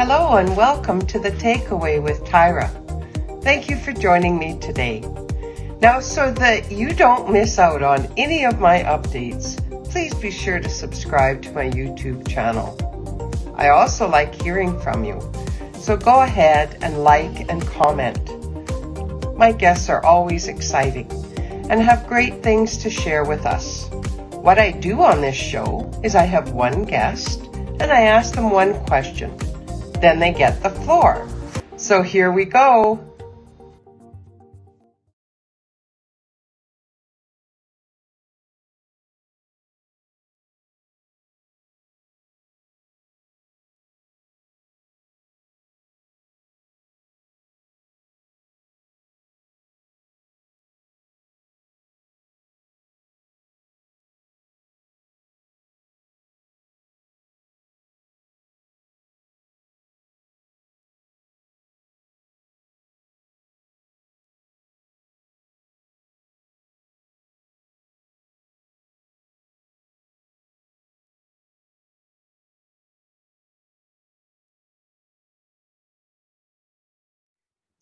Hello and welcome to The Takeaway with Tyra. Thank you for joining me today. Now, so that you don't miss out on any of my updates, please be sure to subscribe to my YouTube channel. I also like hearing from you, so go ahead and like and comment. My guests are always exciting and have great things to share with us. What I do on this show is I have one guest and I ask them one question. Then they get the floor. So here we go.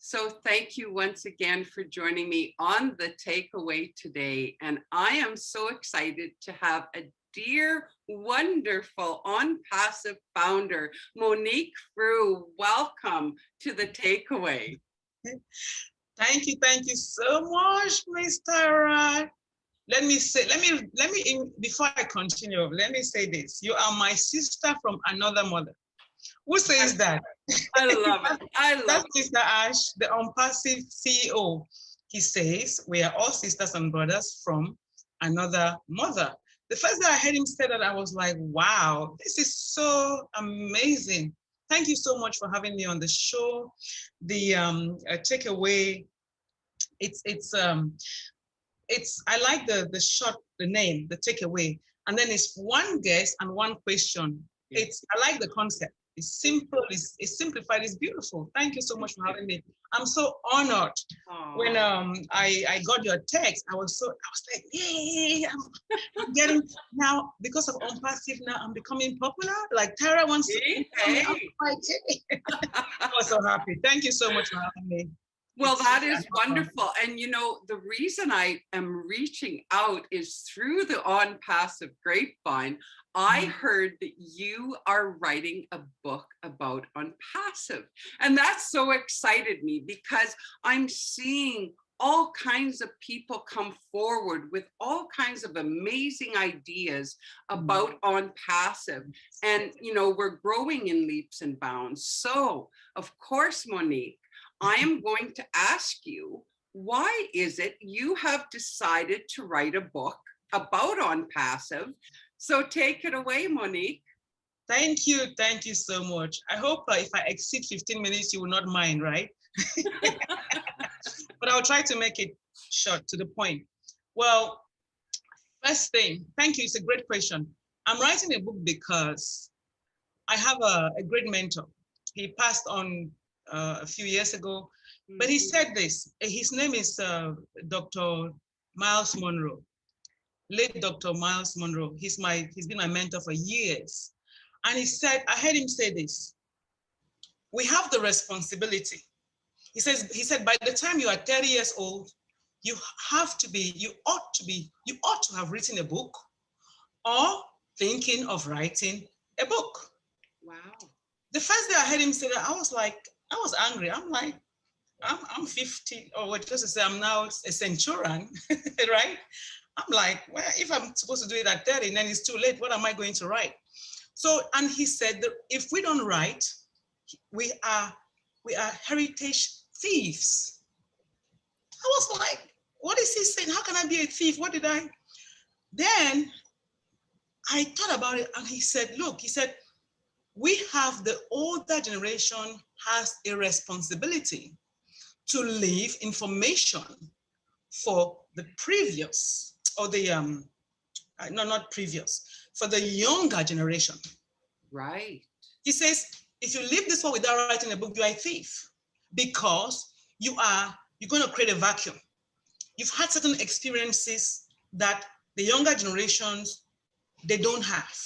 So thank you once again for joining me on The Takeaway today. And I am so excited to have a dear, wonderful ONPASSVE founder, Monique Frew. Welcome to The Takeaway. Thank you so much, Miss Tara. Let me before I continue, let me say this. You are my sister from another mother. Who says that? I love it. That's Mr. Ash, the ONPASSVE CEO. He says, we are all sisters and brothers from another mother. The first day I heard him say that, I was like, wow, this is so amazing. Thank you so much for having me on the show. The takeaway, I like the name, the takeaway. And then it's one guess and one question. I like the concept. It's simple, it's simplified, it's beautiful. Thank you so much for having me. I'm so honored. Aww. When I got your text, I was like, yay, I'm getting, now because of ONPASSVE now I'm becoming popular. Like Tara wants to hey. I was so happy. Thank you so much for having me. Well, that is wonderful. And you know, the reason I am reaching out is through the ONPASSVE grapevine. I heard that you are writing a book about ONPASSVE. And that so excited me because I'm seeing all kinds of people come forward with all kinds of amazing ideas about ONPASSVE. And, you know, we're growing in leaps and bounds. So, of course, Monique, I am going to ask you, why is it you have decided to write a book about ONPASSVE? So take it away, Monique. Thank you so much. I hope if I exceed 15 minutes, you will not mind, right? But I'll try to make it short, to the point. Well, first thing, thank you, it's a great question. I'm writing a book because I have a great mentor. He passed on a few years ago, but he said this. His name is Dr. Miles Monroe, late Dr. Miles Monroe. He's been my mentor for years. And he said, I heard him say this, we have the responsibility. He said, by the time you are 30 years old, you ought to have written a book or thinking of writing a book. Wow. The first day I heard him say that, I was angry. I'm like, I'm 50, or what, just to say I'm now a centurion, right? I'm like, well, if I'm supposed to do it at 30, then it's too late. What am I going to write? So, and he said that if we don't write, we are heritage thieves. I was like, what is he saying? How can I be a thief? What did I? Then I thought about it, and he said, look, the older generation has a responsibility to leave information for the previous, or the, for the younger generation. Right. He says, if you leave this one without writing a book, you are a thief, because you're going to create a vacuum. You've had certain experiences that the younger generations, they don't have.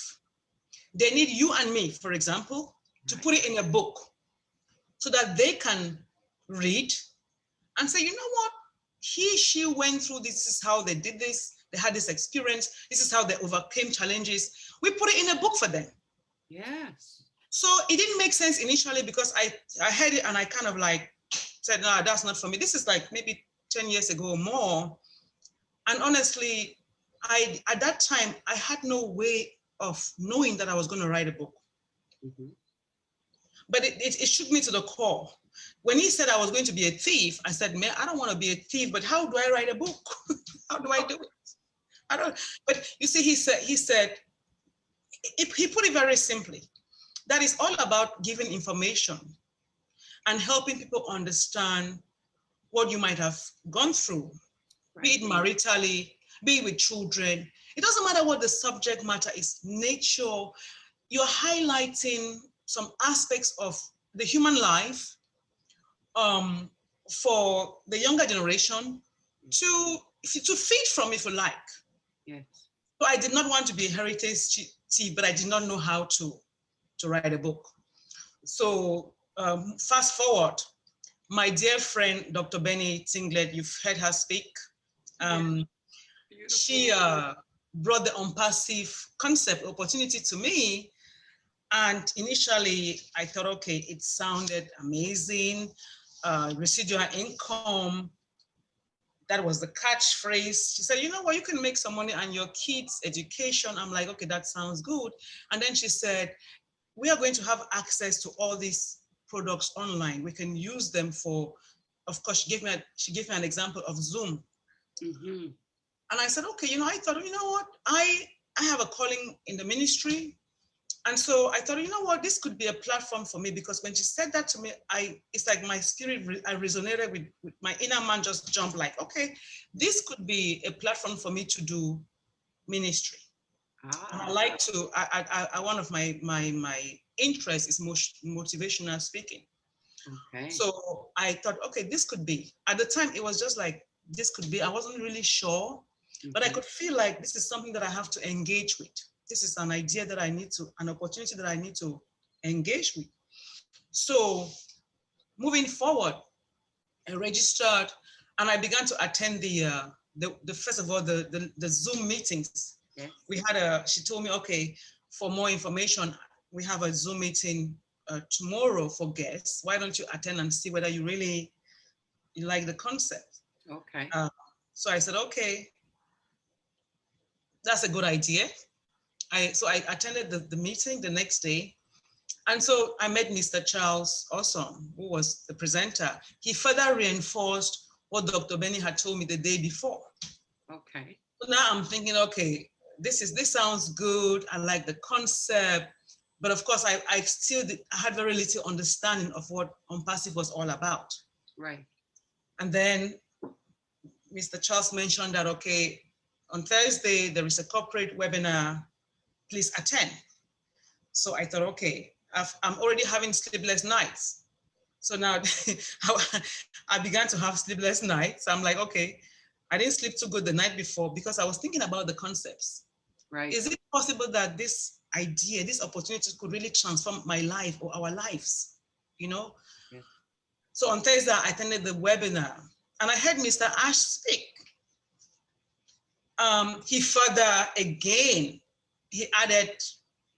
They need you and me, for example, to put it in a book so that they can read and say, you know what? She went through this. This is how they did this. They had this experience. This is how they overcame challenges. We put it in a book for them. Yes. So it didn't make sense initially because I heard it and I kind of like said, no, that's not for me. This is like maybe 10 years ago or more. And honestly, at that time, I had no way of knowing that I was going to write a book. Mm-hmm. But it shook me to the core. When he said I was going to be a thief, I said, man, I don't want to be a thief, but how do I write a book? How do I do it? I don't, but you see, he said, he put it very simply, that is all about giving information and helping people understand what you might have gone through, right, be it maritally, be it with children. It doesn't matter what the subject matter is, nature, you're highlighting some aspects of the human life for the younger generation to feed from, if you like. Yes. So I did not want to be a heritage thief, but I did not know how to write a book. So fast forward, my dear friend, Dr. Benny Tinglet, you've heard her speak. She brought the ONPASSVE concept opportunity to me. And initially I thought, okay, it sounded amazing. Residual income, that was the catchphrase. She said, you know what, you can make some money on your kids' education. I'm like, okay, that sounds good. And then she said, we are going to have access to all these products online. We can use them for, of course, she gave me an example of Zoom. Mm-hmm. And I said, okay, I thought, you know what, I have a calling in the ministry. And so I thought, you know what, this could be a platform for me, because when she said that to me, it's like my spirit, I resonated with my inner man, just jumped like, okay, this could be a platform for me to do ministry. And I like to, one of my interests is motivational speaking. Okay. So I thought, okay, this could be, at the time, it was just like, this could be, I wasn't really sure, but I could feel like this is something that I have to engage with. This is an idea that an opportunity that I need to engage with. So moving forward, I registered and I began to attend the first of all, the Zoom meetings. Yes. She told me, okay, for more information, we have a Zoom meeting tomorrow for guests. Why don't you attend and see whether you like the concept? Okay. So I said, okay, that's a good idea. So I attended the meeting the next day. And so I met Mr. Charles Awesome, who was the presenter. He further reinforced what Dr. Benny had told me the day before. Okay. So now I'm thinking, okay, this sounds good. I like the concept. But of course, I had very little understanding of what ONPASSVE was all about. Right. And then Mr. Charles mentioned that, okay, on Thursday, there is a corporate webinar, please attend. So I thought, okay, I'm already having sleepless nights. So now I began to have sleepless nights. I'm like, okay, I didn't sleep too good the night before because I was thinking about the concepts. Right. Is it possible that this idea, this opportunity could really transform my life or our lives, Yeah. So on Thursday, I attended the webinar and I heard Mr. Ash speak. He further, again, he added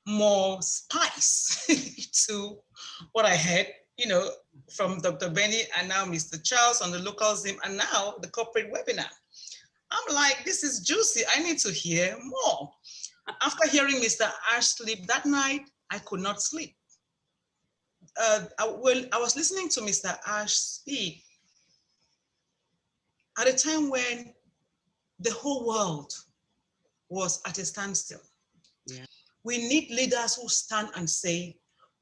more spice to what I heard, from Dr. Benny and now Mr. Charles on the local Zoom and now the corporate webinar. I'm like, this is juicy. I need to hear more. After hearing Mr. Ash sleep that night, I could not sleep. I was listening to Mr. Ash speak at a time when the whole world was at a standstill. Yeah. We need leaders who stand and say,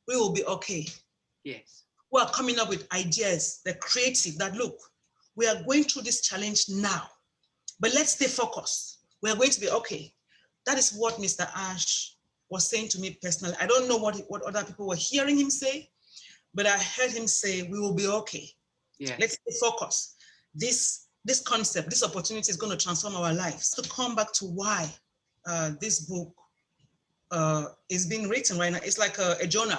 we will be okay. Yes. Who are coming up with ideas, they're creative, that look, we are going through this challenge now, but let's stay focused. We are going to be okay. That is what Mr. Ash was saying to me personally. I don't know what other people were hearing him say, but I heard him say, we will be okay. Yeah. Let's stay focused. This concept, this opportunity is going to transform our lives. To come back to why this book is being written right now. It's like a journal.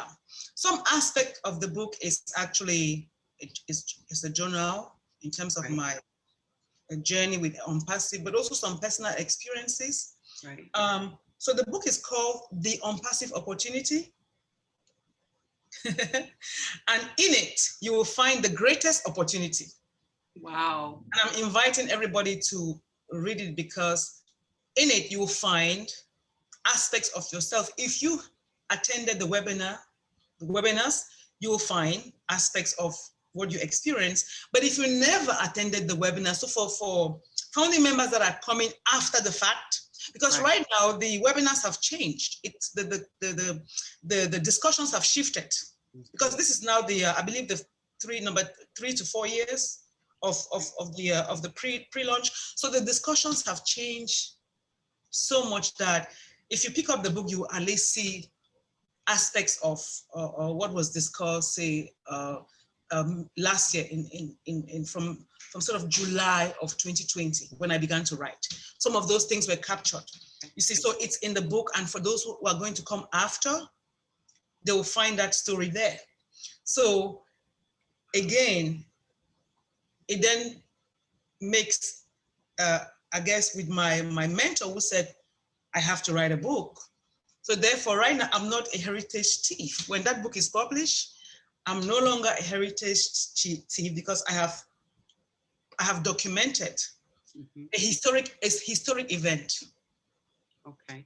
Some aspect of the book is actually, it's a journal in terms of my journey with ONPASSVE, but also some personal experiences. Right. So the book is called The ONPASSVE Opportunity. And in it, you will find the greatest opportunity. Wow. And I'm inviting everybody to read it because in it, you will find aspects of yourself. If you attended the webinars, you will find aspects of what you experience. But if you never attended the webinar, so for founding members that are coming after the fact, because right now the webinars have changed. It's the discussions have shifted, because this is now the I believe the number 3 to 4 years of the pre-launch. So the discussions have changed so much that if you pick up the book, you will at least see aspects of what was discussed, say, last year from sort of July of 2020, when I began to write. Some of those things were captured. You see, so it's in the book, and for those who are going to come after, they will find that story there. So again, it then makes, I guess, with my mentor who said, I have to write a book. So therefore, right now, I'm not a heritage thief. When that book is published, I'm no longer a heritage thief, because I have documented a historic event. Okay.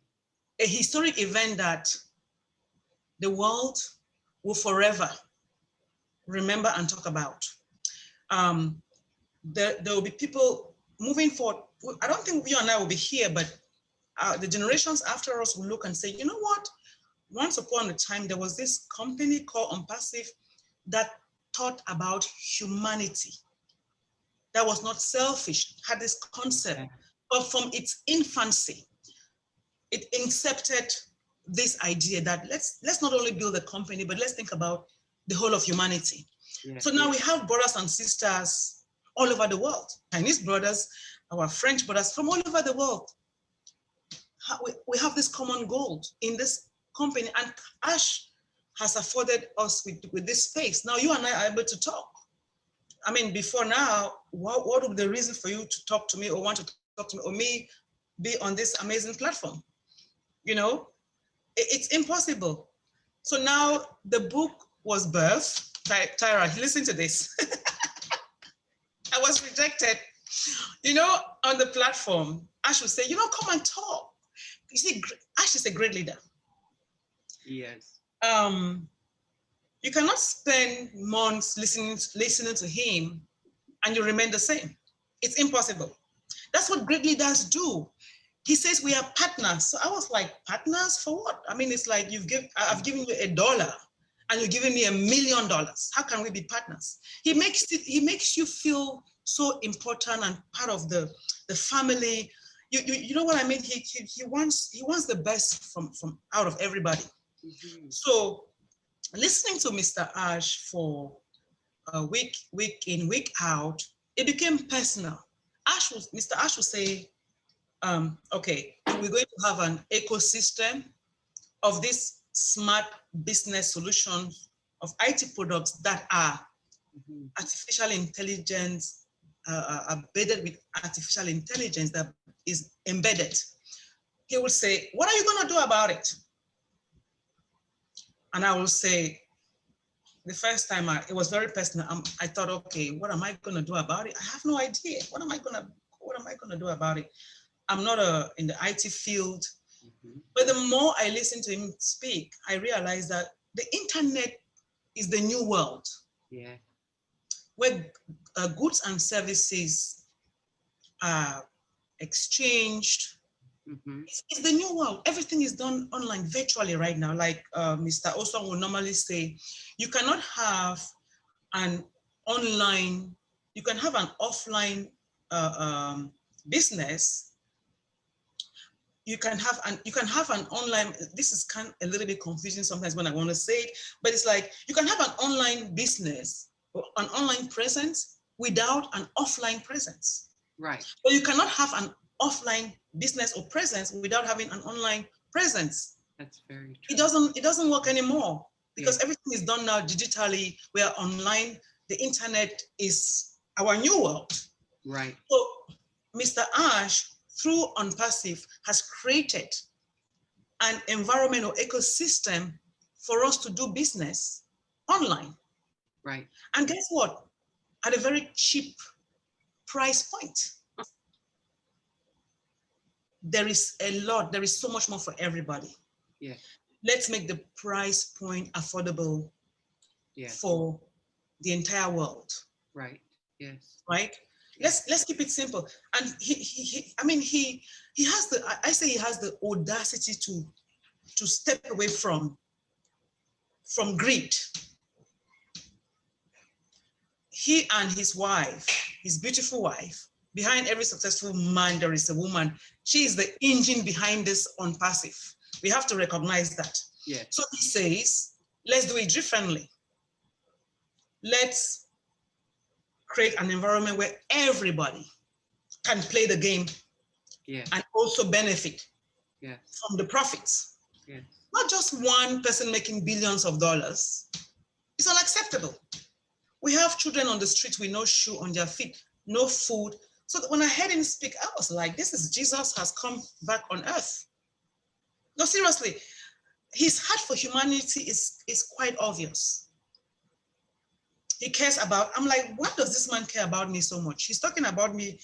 A historic event that the world will forever remember and talk about. There will be people moving forward. I don't think you and I will be here, but the generations after us will look and say, you know what? Once upon a time, there was this company called ONPASSVE that thought about humanity, that was not selfish, had this concept, but from its infancy, it incepted this idea that let's not only build a company, but let's think about the whole of humanity. So now we have brothers and sisters all over the world, Chinese brothers, our French brothers from all over the world. We have this common goal in this company, and Ash has afforded us with this space. Now you and I are able to talk. I mean, before now, what would be the reason for you to talk to me or want to talk to me or me be on this amazing platform? You know, it's impossible. So now the book was birthed. Tyra, listen to this. I was rejected. You know, on the platform, Ash would say, you know, come and talk. You see, Ash is a great leader. Yes. You cannot spend months listening to him and you remain the same. It's impossible. That's what great leaders do. He says we are partners. So I was like, partners for what? I mean, it's like I've given you $1 and you're giving me $1 million. How can we be partners? He makes you feel so important and part of the family. You know what I mean? He wants the best from out of everybody. So listening to Mr. Ash for a week in, week out, it became personal. Mr. Ash would say, okay, we're going to have an ecosystem of this smart business solutions of IT products that are artificial intelligence, embedded with artificial intelligence that is embedded. He will say, what are you going to do about it? And I will say, the first time it was very personal. I thought, okay, what am I going to do about it? I have no idea. What am I going to do about it? I'm not in the IT field. But the more I listen to him speak, I realized that the internet is the new world. Yeah. Where goods and services are exchanged. It's the new world. Everything is done online, virtually right now. Like Mr. Oswald will normally say, you cannot have an online, you can have an offline business. You can have an online, this is kind of a little bit confusing sometimes when I want to say it, but it's like, you can have an online business or an online presence without an offline presence. Right. But you cannot have an offline business or presence without having an online presence. That's very true. It doesn't work anymore because everything is done now digitally. We are online. The internet is our new world. Right. So Mr. Ash, through ONPASSVE, has created an environment or ecosystem for us to do business online. Right. And guess what? At a very cheap price point. There is so much more for everybody. Yeah. Let's make the price point affordable for the entire world. Right. Yes. Right? Let's keep it simple. And he has he has the audacity to step away from greed. He and his wife, his beautiful wife, behind every successful man, there is a woman. She is the engine behind this ONPASSVE. We have to recognize that. Yeah. So he says, let's do it differently. Let's create an environment where everybody can play the game and also benefit from the profits. Yeah. Not just one person making billions of dollars. It's unacceptable. We have children on the street with no shoe on their feet, no food. So when I heard him speak, I was like, this is Jesus has come back on earth. No, seriously, his heart for humanity is quite obvious. He cares about, I'm like, what does this man care about me so much? He's talking about me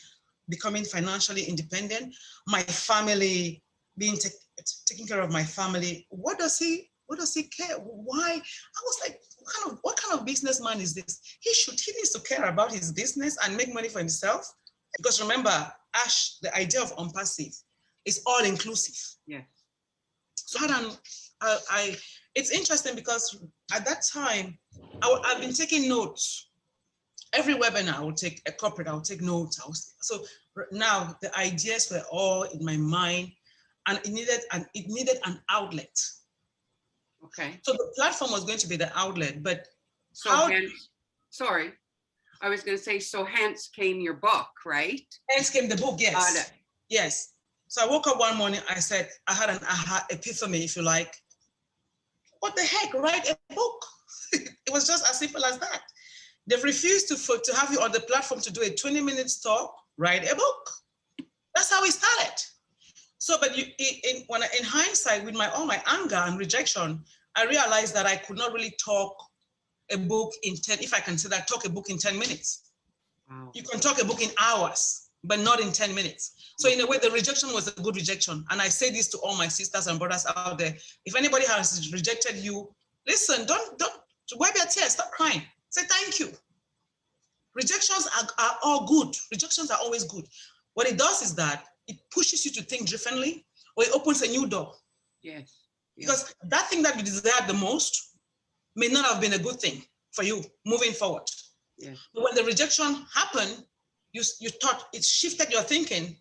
becoming financially independent, my family being taking care of my family. What does he care? Why? I was like, what kind of businessman is this? He needs to care about his business and make money for himself. Because remember, Ash, the idea of ONPASSVE is all inclusive. Yeah. So it's interesting because at that time, I've been taking notes. Every webinar I would take a corporate, I would take notes. So now the ideas were all in my mind, and it needed an outlet. Okay. So the platform was going to be the outlet, but so sorry, I was going to say, so hence came your book, right? Hence came the book, yes. Yes. So I woke up one morning, I said, I had an aha epiphany, if you like. What the heck, write a book? It was just as simple as that. They've refused to have you on the platform to do a 20-minute talk, write a book. That's how it started. So, but in hindsight, with all my anger and rejection, I realized that I could not really talk a book in 10, if I consider talk a book in 10 minutes. Wow. You can talk a book in hours, but not in 10 minutes. So in a way, the rejection was a good rejection. And I say this to all my sisters and brothers out there. If anybody has rejected you, listen, don't wipe your tears, stop crying. Say thank you. Rejections are all good. Rejections are always good. What it does is that it pushes you to think differently, or it opens a new door. Yes. Because that thing that you desired the most may not have been a good thing for you moving forward. Yes. But when the rejection happened, you thought it shifted your thinking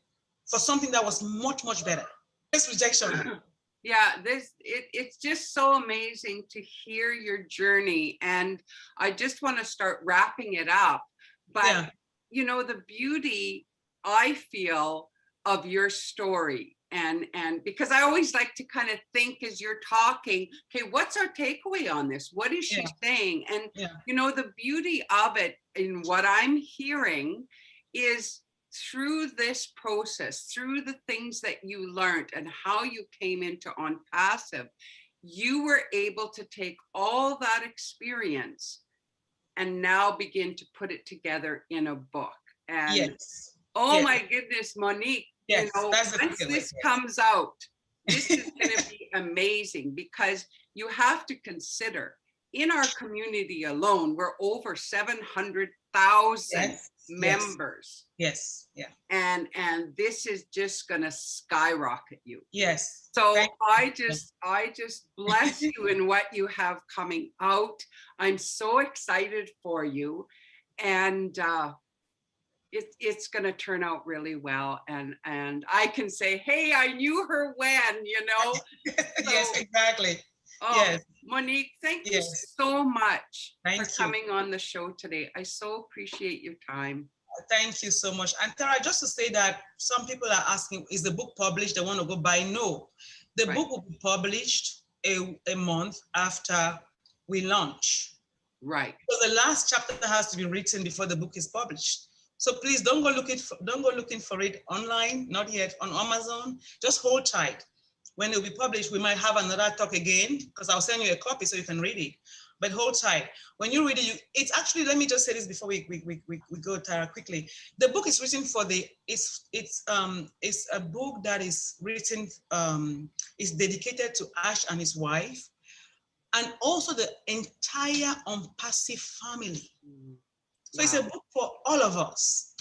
for something that was much, much better. This rejection. Yeah, it's just so amazing to hear your journey. And I just want to start wrapping it up. But, you know, the beauty, I feel, of your story, and because I always like to kind of think as you're talking, okay, what's our takeaway on this? What is she saying? And, you know, the beauty of it in what I'm hearing is through this process, through the things that you learned and how you came into ONPASSVE, you were able to take all that experience and now begin to put it together in a book. And my goodness, Monique, you know, once this comes out, this is going to be amazing, because you have to consider, in our community alone, we're over 700,000 members. Yes. Yeah. And this is just going to skyrocket you. Yes. So I just bless you in what you have coming out. I'm so excited for you, and it's going to turn out really well. And I can say, hey, I knew her when, you know. Yes, exactly. Oh, yes. Monique, thank you so much for coming on the show today. I so appreciate your time. Thank you so much. And Tara, just to say that some people are asking, is the book published? They want to go buy. No, The Right. book will be published a month after we launch. Right. So the last chapter has to be written before the book is published. So please don't go looking for it online, not yet on Amazon. Just hold tight. When it will be published, we might have another talk again, because I'll send you a copy so you can read it. But hold tight. When you read it, it's actually, let me just say this before we go, Tara, quickly. The book is written for it's a book that is written, is dedicated to Ash and his wife, and also the entire ONPASSVE family. So it's a book for all of us.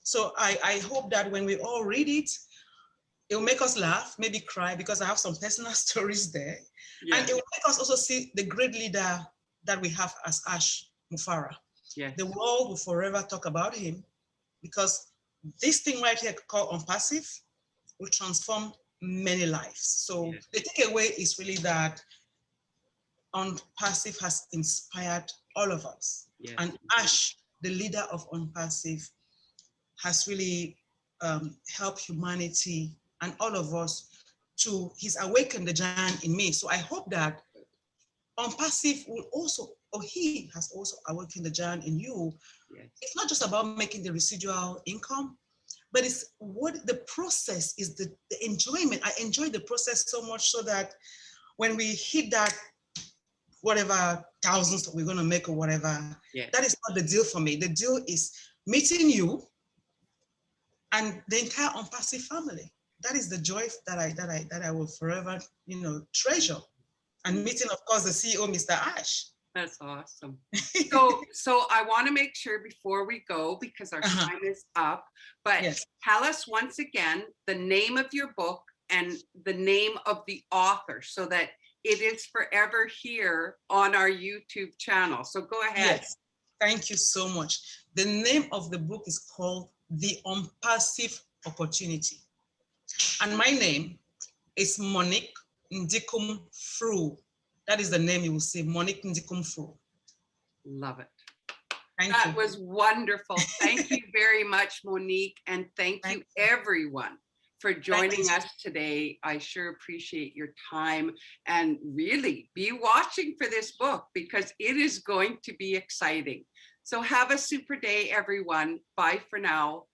So I hope that when we all read it, it will make us laugh, maybe cry, because I have some personal stories there. Yeah. And it will make us also see the great leader that we have as Ash MUFAREH. Yeah. The world will forever talk about him, because this thing right here called ONPASSVE will transform many lives. So yeah. The takeaway is really that ONPASSVE has inspired all of us. Yes. And Ash, the leader of ONPASSVE, has really helped humanity and all of us to, he's awakened the giant in me. So I hope that ONPASSVE will also, or he has also awakened the giant in you. Yes. It's not just about making the residual income, but it's what the process is, the enjoyment. I enjoy the process so much, so that when we hit that whatever thousands that we're going to make or whatever, yes. That is not the deal for me. The deal is meeting you and the entire ONPASSVE family. That is the joy that I will forever, treasure. And meeting, of course, the CEO, Mr. Ash. That's awesome. So I want to make sure before we go, because our time is up, but yes. Tell us once again the name of your book and the name of the author, so that it is forever here on our YouTube channel. So go ahead. Yes, thank you so much. The name of the book is called The ONPASSVE Opportunity. And my name is Monique Ndikum Fru. That is the name you will see, Monique Ndikum Fru. Love it. Thank you. That was wonderful. Thank you very much, Monique. And thank you everyone for joining us today. I sure appreciate your time, and really be watching for this book, because it is going to be exciting. So have a super day, everyone. Bye for now.